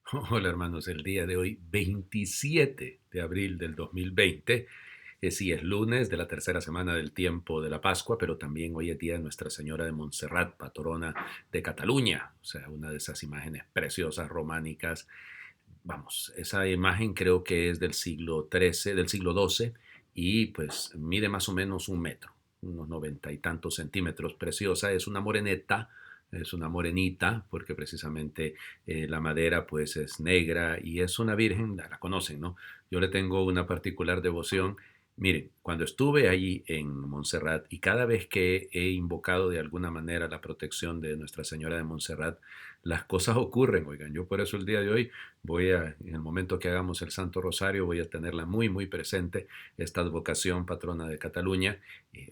Hola hermanos, el día de hoy, 27 de abril del 2020, sí es lunes de la tercera semana del tiempo de la Pascua, pero también hoy es día de Nuestra Señora de Montserrat, patrona de Cataluña, o sea, una de esas imágenes preciosas románicas. Vamos, esa imagen creo que es del siglo XIII, del siglo XII, y pues mide más o menos un metro, unos 90 y tantos centímetros. Preciosa, es una moreneta, es una morenita, porque precisamente la madera pues es negra y es una virgen, la conocen, ¿no? Yo le tengo una particular devoción. Miren, cuando estuve allí en Montserrat y cada vez que he invocado de alguna manera la protección de Nuestra Señora de Montserrat, las cosas ocurren, oigan. Yo por eso el día de hoy en el momento que hagamos el Santo Rosario, voy a tenerla muy, muy presente, esta advocación patrona de Cataluña,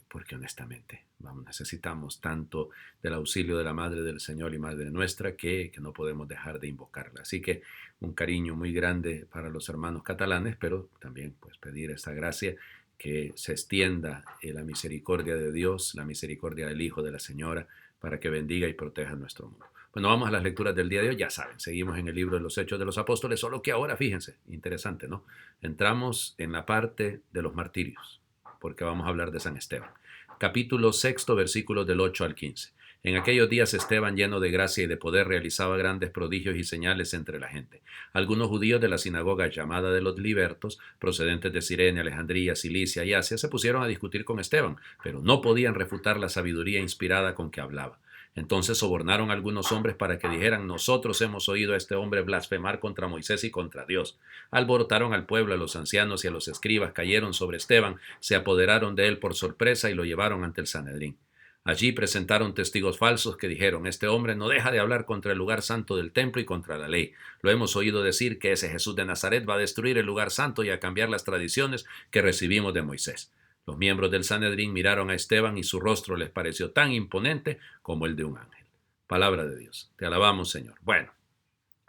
porque honestamente, vamos, necesitamos tanto del auxilio de la Madre del Señor y Madre nuestra que no podemos dejar de invocarla. Así que un cariño muy grande para los hermanos catalanes, pero también pues pedir esa gracia que se extienda la misericordia de Dios, la misericordia del Hijo de la Señora, para que bendiga y proteja nuestro mundo. Bueno, vamos a las lecturas del día de hoy. Ya saben, seguimos en el libro de los Hechos de los Apóstoles, solo que ahora, fíjense, interesante, ¿no? Entramos en la parte de los martirios, porque vamos a hablar de San Esteban. Capítulo sexto, versículos del 8 al 15. En aquellos días Esteban, lleno de gracia y de poder, realizaba grandes prodigios y señales entre la gente. Algunos judíos de la sinagoga llamada de los libertos, procedentes de Cirene, Alejandría, Cilicia y Asia, se pusieron a discutir con Esteban, pero no podían refutar la sabiduría inspirada con que hablaba. Entonces sobornaron a algunos hombres para que dijeran: nosotros hemos oído a este hombre blasfemar contra Moisés y contra Dios. Alborotaron al pueblo, a los ancianos y a los escribas, cayeron sobre Esteban, se apoderaron de él por sorpresa y lo llevaron ante el Sanedrín. Allí presentaron testigos falsos que dijeron: este hombre no deja de hablar contra el lugar santo del templo y contra la ley. Lo hemos oído decir que ese Jesús de Nazaret va a destruir el lugar santo y a cambiar las tradiciones que recibimos de Moisés. Los miembros del Sanedrín miraron a Esteban y su rostro les pareció tan imponente como el de un ángel. Palabra de Dios. Te alabamos, Señor. Bueno,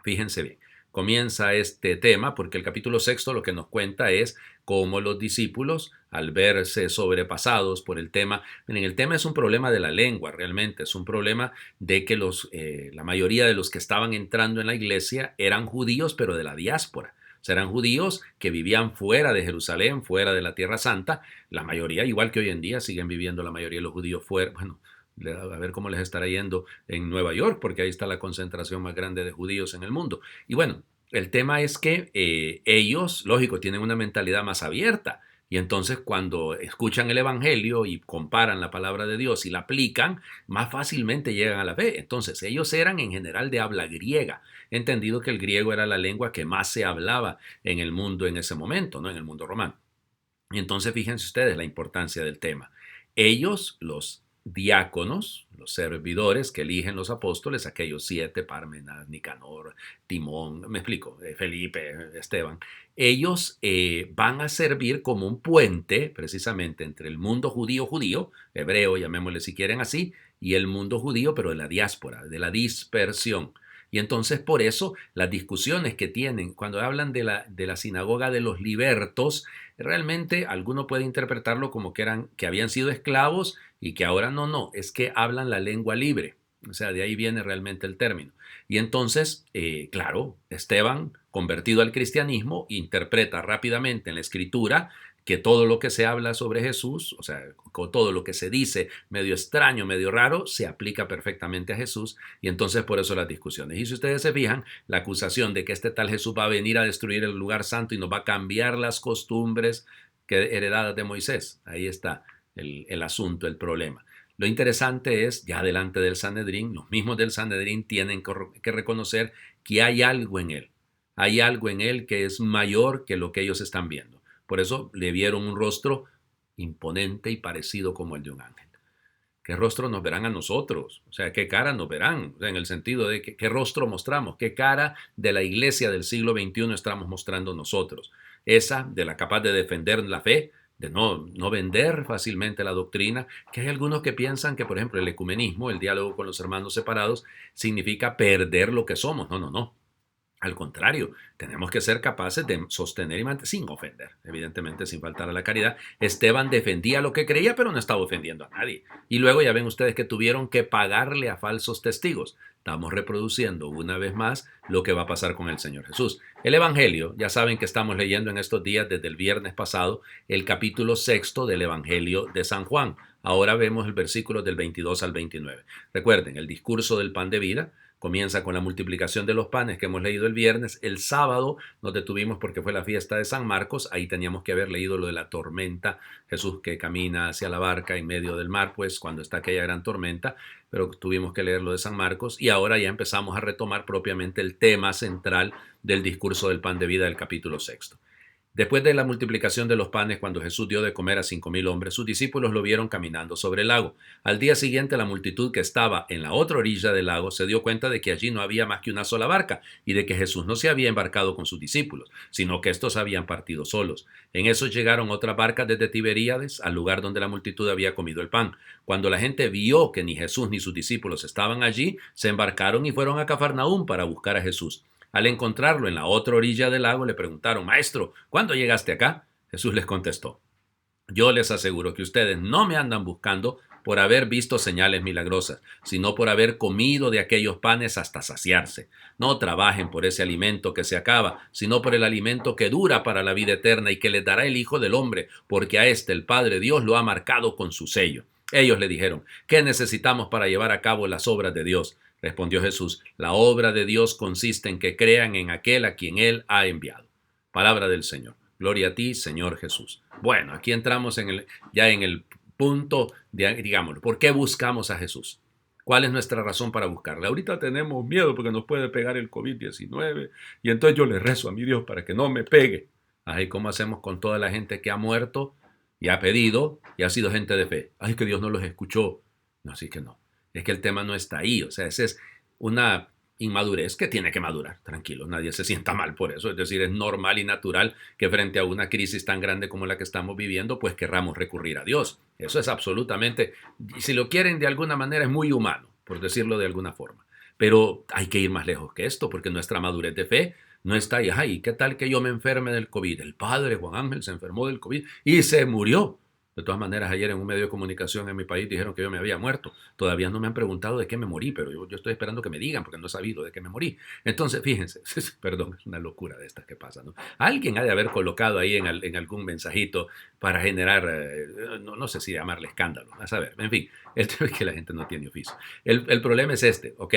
fíjense bien. Comienza este tema porque el capítulo sexto lo que nos cuenta es cómo los discípulos, al verse sobrepasados por el tema, miren, el tema es un problema de la lengua, realmente es un problema de que la mayoría de los que estaban entrando en la iglesia eran judíos, pero de la diáspora. O sea, eran judíos que vivían fuera de Jerusalén, fuera de la Tierra Santa. La mayoría, igual que hoy en día, siguen viviendo la mayoría de los judíos fuera. Bueno, a ver cómo les estará yendo en Nueva York, porque ahí está la concentración más grande de judíos en el mundo. Y bueno, el tema es que ellos, lógico, tienen una mentalidad más abierta. Y entonces cuando escuchan el Evangelio y comparan la palabra de Dios y la aplican, más fácilmente llegan a la fe. Entonces ellos eran en general de habla griega, entendido que el griego era la lengua que más se hablaba en el mundo en ese momento, ¿no? En el mundo romano. Y entonces fíjense ustedes la importancia del tema. Ellos, los diáconos, los servidores que eligen los apóstoles, aquellos siete: Parmenas, Nicanor, Timón, me explico, Felipe, Esteban, ellos van a servir como un puente precisamente entre el mundo judío, hebreo, llamémosle si quieren así, y el mundo judío, pero de la diáspora, de la dispersión. Y entonces por eso las discusiones que tienen cuando hablan de la sinagoga de los libertos, realmente alguno puede interpretarlo como que habían sido esclavos y que ahora no, es que hablan la lengua libre. O sea, de ahí viene realmente el término. Y entonces, claro, Esteban, convertido al cristianismo, interpreta rápidamente en la escritura que todo lo que se habla sobre Jesús, o sea, todo lo que se dice medio extraño, medio raro, se aplica perfectamente a Jesús, y entonces por eso las discusiones. Y si ustedes se fijan, la acusación de que este tal Jesús va a venir a destruir el lugar santo y nos va a cambiar las costumbres heredadas de Moisés, ahí está el asunto, el problema. Lo interesante es, ya delante del Sanedrín, los mismos del Sanedrín tienen que reconocer que hay algo en él que es mayor que lo que ellos están viendo. Por eso le vieron un rostro imponente y parecido como el de un ángel. ¿Qué rostro nos verán a nosotros? O sea, ¿qué cara nos verán? O sea, en el sentido de qué rostro mostramos, qué cara de la iglesia del siglo XXI estamos mostrando nosotros. Esa de la capaz de defender la fe, de no vender fácilmente la doctrina, que hay algunos que piensan que, por ejemplo, el ecumenismo, el diálogo con los hermanos separados, significa perder lo que somos. No. Al contrario, tenemos que ser capaces de sostener y mantener, sin ofender, evidentemente sin faltar a la caridad. Esteban defendía lo que creía, pero no estaba ofendiendo a nadie. Y luego ya ven ustedes que tuvieron que pagarle a falsos testigos. Estamos reproduciendo una vez más lo que va a pasar con el Señor Jesús. El Evangelio, ya saben que estamos leyendo en estos días desde el viernes pasado el capítulo 6 del Evangelio de San Juan. Ahora vemos el versículo del 22 al 29. Recuerden, el discurso del pan de vida comienza con la multiplicación de los panes que hemos leído el viernes. El sábado nos detuvimos porque fue la fiesta de San Marcos. Ahí teníamos que haber leído lo de la tormenta. Jesús que camina hacia la barca en medio del mar, pues cuando está aquella gran tormenta. Pero tuvimos que leer lo de San Marcos. Y ahora ya empezamos a retomar propiamente el tema central del discurso del pan de vida del capítulo 6. Después de la multiplicación de los panes, cuando Jesús dio de comer a 5,000 hombres, sus discípulos lo vieron caminando sobre el lago. Al día siguiente, la multitud que estaba en la otra orilla del lago se dio cuenta de que allí no había más que una sola barca y de que Jesús no se había embarcado con sus discípulos, sino que estos habían partido solos. En eso llegaron otras barcas desde Tiberíades al lugar donde la multitud había comido el pan. Cuando la gente vio que ni Jesús ni sus discípulos estaban allí, se embarcaron y fueron a Cafarnaúm para buscar a Jesús. Al encontrarlo en la otra orilla del lago, le preguntaron: Maestro, ¿cuándo llegaste acá? Jesús les contestó: Yo les aseguro que ustedes no me andan buscando por haber visto señales milagrosas, sino por haber comido de aquellos panes hasta saciarse. No trabajen por ese alimento que se acaba, sino por el alimento que dura para la vida eterna y que les dará el Hijo del Hombre, porque a este el Padre Dios lo ha marcado con su sello. Ellos le dijeron: ¿Qué necesitamos para llevar a cabo las obras de Dios? Respondió Jesús: La obra de Dios consiste en que crean en aquel a quien Él ha enviado. Palabra del Señor. Gloria a ti, Señor Jesús. Bueno, aquí entramos ya en el punto, digámoslo, ¿por qué buscamos a Jesús? ¿Cuál es nuestra razón para buscarle? Ahorita tenemos miedo porque nos puede pegar el COVID-19 y entonces yo le rezo a mi Dios para que no me pegue. Ay, ¿cómo hacemos con toda la gente que ha muerto y ha pedido y ha sido gente de fe? Ay, que Dios no los escuchó. No, así que no. Es que el tema no está ahí. O sea, esa es una inmadurez que tiene que madurar. Tranquilo, nadie se sienta mal por eso. Es decir, es normal y natural que frente a una crisis tan grande como la que estamos viviendo, pues querramos recurrir a Dios. Eso es absolutamente, si lo quieren de alguna manera, es muy humano, por decirlo de alguna forma. Pero hay que ir más lejos que esto, porque nuestra madurez de fe no está ahí. Ay, ¿qué tal que yo me enferme del COVID? El padre Juan Ángel se enfermó del COVID y se murió. De todas maneras, ayer en un medio de comunicación en mi país dijeron que yo me había muerto. Todavía no me han preguntado de qué me morí, pero yo estoy esperando que me digan porque no he sabido de qué me morí. Entonces, fíjense, perdón, es una locura de estas que pasan, ¿no? Alguien ha de haber colocado ahí en algún mensajito para generar, no sé si llamarle escándalo, a saber. En fin, el tema es que la gente no tiene oficio. El problema es este, ¿ok?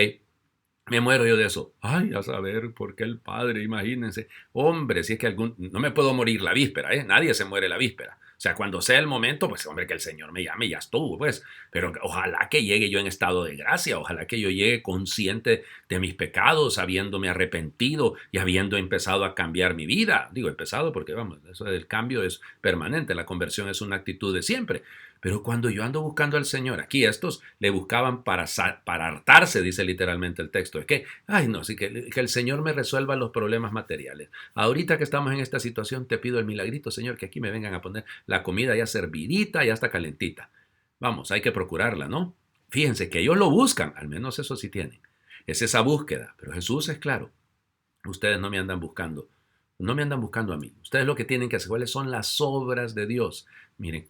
Me muero yo de eso. Ay, a saber por qué el padre, imagínense. Hombre, si es que no me puedo morir la víspera, ¿eh? Nadie se muere la víspera. O sea, cuando sea el momento, pues hombre, que el Señor me llame y ya estuvo, pues. Pero ojalá que llegue yo en estado de gracia, ojalá que yo llegue consciente de mis pecados, habiéndome arrepentido y habiendo empezado a cambiar mi vida. Digo, empezado porque, vamos, eso del cambio es permanente, la conversión es una actitud de siempre. Pero cuando yo ando buscando al Señor, aquí estos le buscaban para hartarse, dice literalmente el texto. Es que, ay no, sí, que el Señor me resuelva los problemas materiales. Ahorita que estamos en esta situación, te pido el milagrito, Señor, que aquí me vengan a poner la comida ya servidita, ya está calentita. Vamos, hay que procurarla, ¿no? Fíjense que ellos lo buscan, al menos eso sí tienen. Es esa búsqueda, pero Jesús es claro. Ustedes no me andan buscando, no me andan buscando a mí. Ustedes lo que tienen que hacer, ¿cuáles son las obras de Dios? Miren,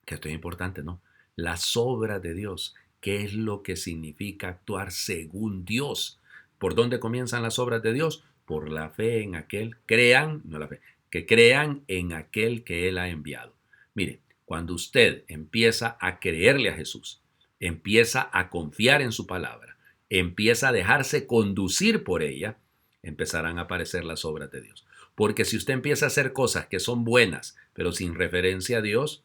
que esto es importante, ¿no? Las obras de Dios. ¿Qué es lo que significa actuar según Dios? ¿Por dónde comienzan las obras de Dios? Por la fe en aquel, que crean en aquel que Él ha enviado. Mire, cuando usted empieza a creerle a Jesús, empieza a confiar en su palabra, empieza a dejarse conducir por ella, empezarán a aparecer las obras de Dios. Porque si usted empieza a hacer cosas que son buenas, pero sin referencia a Dios,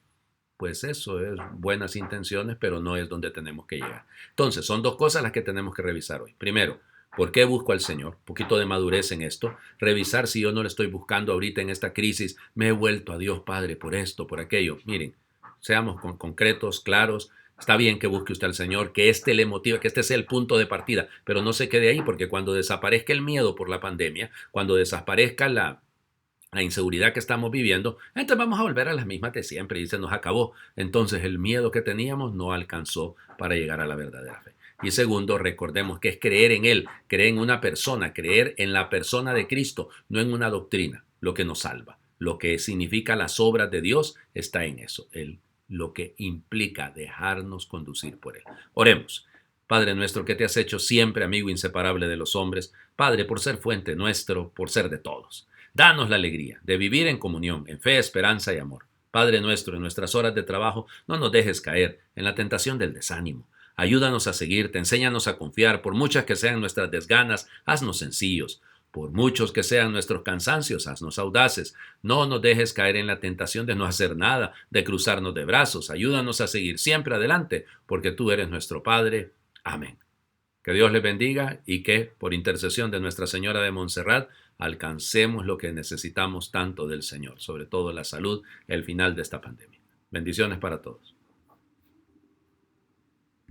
pues eso es buenas intenciones, pero no es donde tenemos que llegar. Entonces, son dos cosas las que tenemos que revisar hoy. Primero, ¿por qué busco al Señor? Un poquito de madurez en esto. Revisar si yo no le estoy buscando ahorita en esta crisis. Me he vuelto a Dios Padre por esto, por aquello. Miren, seamos concretos, claros. Está bien que busque usted al Señor, que este le motive, que este sea el punto de partida, pero no se quede ahí, porque cuando desaparezca el miedo por la pandemia, cuando desaparezca la inseguridad que estamos viviendo, entonces vamos a volver a las mismas de siempre y se nos acabó. Entonces el miedo que teníamos no alcanzó para llegar a la verdadera fe. Y segundo, recordemos que es creer en Él, creer en una persona, creer en la persona de Cristo, no en una doctrina, lo que nos salva. Lo que significa las obras de Dios está en eso, lo que implica dejarnos conducir por Él. Oremos. Padre nuestro, que te has hecho siempre amigo inseparable de los hombres, Padre, por ser fuente nuestro, por ser de todos. Danos la alegría de vivir en comunión, en fe, esperanza y amor. Padre nuestro, en nuestras horas de trabajo, no nos dejes caer en la tentación del desánimo. Ayúdanos a seguirte, enséñanos a confiar, por muchas que sean nuestras desganas, haznos sencillos. Por muchos que sean nuestros cansancios, haznos audaces. No nos dejes caer en la tentación de no hacer nada, de cruzarnos de brazos. Ayúdanos a seguir siempre adelante, porque tú eres nuestro Padre. Amén. Que Dios les bendiga y que, por intercesión de Nuestra Señora de Montserrat, alcancemos lo que necesitamos tanto del Señor, sobre todo la salud, el final de esta pandemia. Bendiciones para todos.